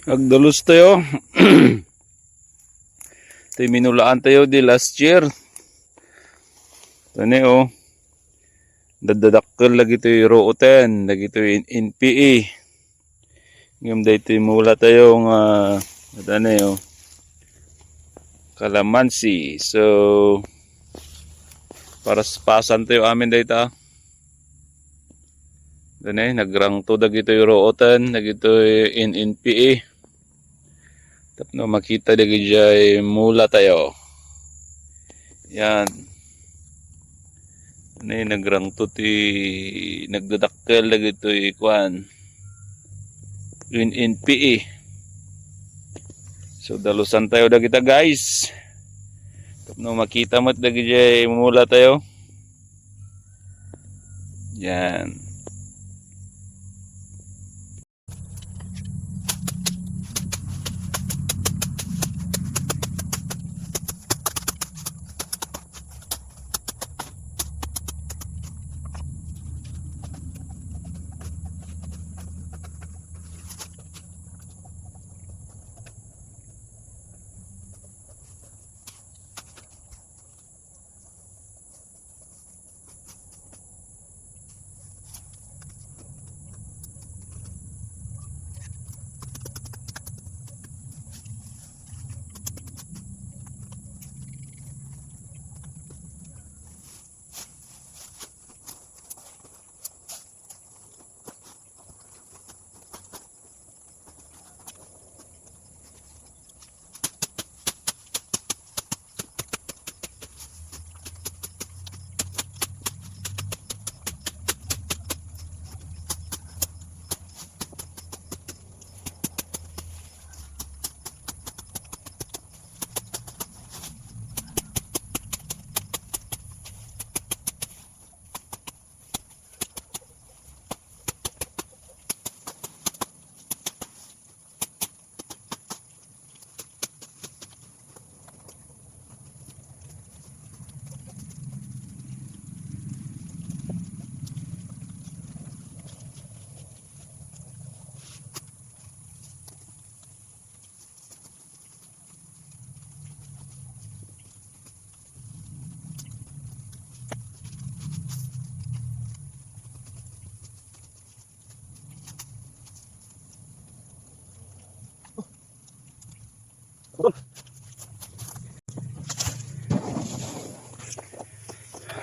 Agdalos tayo. Tayo minulaan tayo di last year. Tani oh. Dadadakkel lagi tayo rooten. Lagi tayo NPE. Ngayon dahil tayo mula tayo tani oh. Kalamansi. So, para pasan tayo amin dahil ta. Tani, nagrang to dagi tayo rooten. Lagi tayo NPE. Tapno makita dagi jay mula tayo. Yan. Ani nagrang tuti nagdadakkel lagi to ikuan. NPE. So dalusan tayo dagi ta guys. Tapno makita mo dagi jay mula tayo. Yan.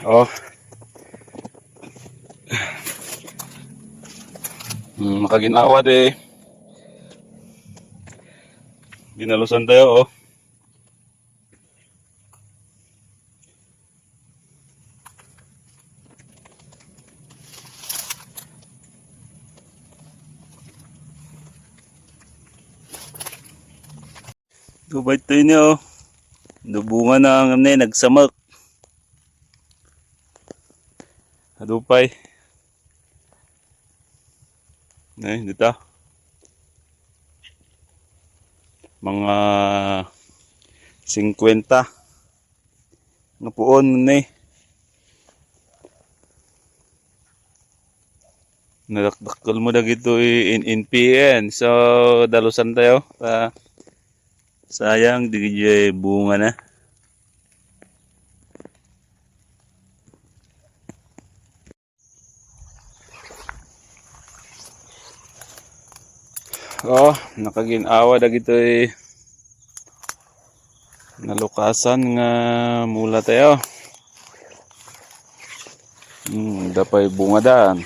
Oh. Makaginawa de. Ginalusan tayo oh. Dubay tayo niyo oh. Dubungan na nagsamak. Adupay. Dito. Mga 50. Napuon ni. Nadakdakkel mo na gito NPN. So dalusan tayo. Sayang di bunga na. Oh, nakaginawa dagito nalukasan nga mula tayo. Dapay bunga daan.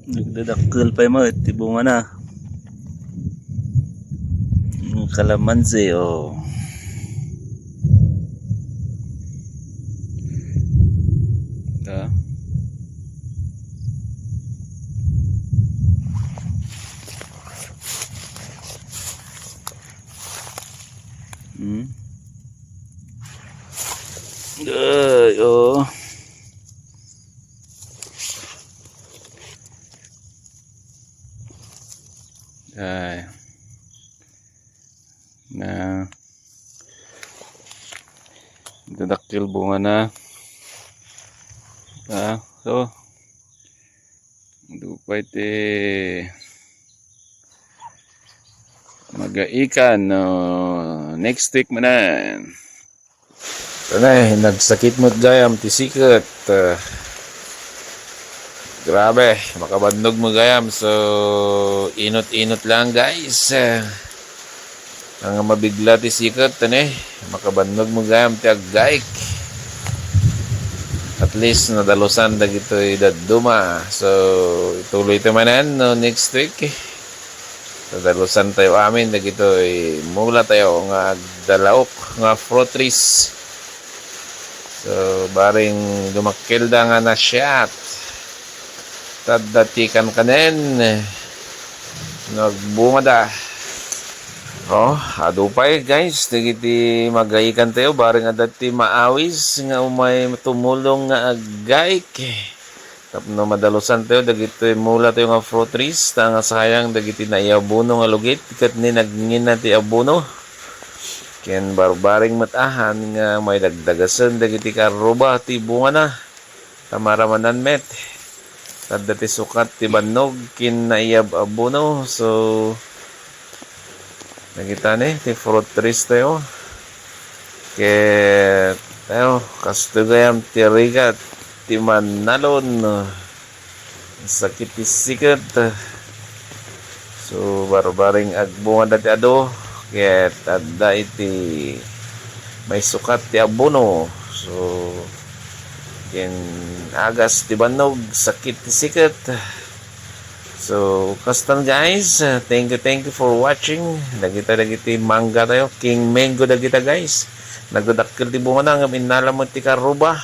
Nagdadakkel pa mo, iti bunga na. Kalamansi oh. Ay, oh. Ay. Na dadaktil bunga na. So pwede magaikan no next week manan. Tanay, nagsakit mo gayam tisikot. Grabe, makabandog mo gayam. So, inot-inot lang guys. Ang mabigla tisikot, tanay, makabandog mo gayam ti aggaik. At least nadalusan dagitoy daduma. So, ituloy tamanan no next week. Nadalusan tayo amin dagitoy mula tayo nga dalaok nga fruit trees. So, baring dumakilda nga na shot. Tadatikan kanen. Nagbunga da. Oh, adupay guys. Dagiti magaikan tayo. Baring adati maawis. Nga umay tumulong nga agaik. Tapno madalusan tayo. Dagiti mula tayo nga fruit trees. Tanga sayang dagiti na iabuno nga lugit. Kat ni nagngin na ti abuno. Ken barubaring matahan nga may dagdagasan dagiti karuba ti bunga na tamaramanan met kadati sukat ti bannog kin naiyab abuno. So nakita ni ti fruit trees tayo ket tayo kastugayam ti rigat ti manalon sakit ti sikat. So barubaring agbunga dati ado ket adda iti may sukat ti abono. So ken agas ti bannog sakit ti sikat. So kastan guys, thank you for watching. Dagiti mangga tayo king mango dagita guys. Nagdadakkel ti bunga na nga minalamot ti karuba.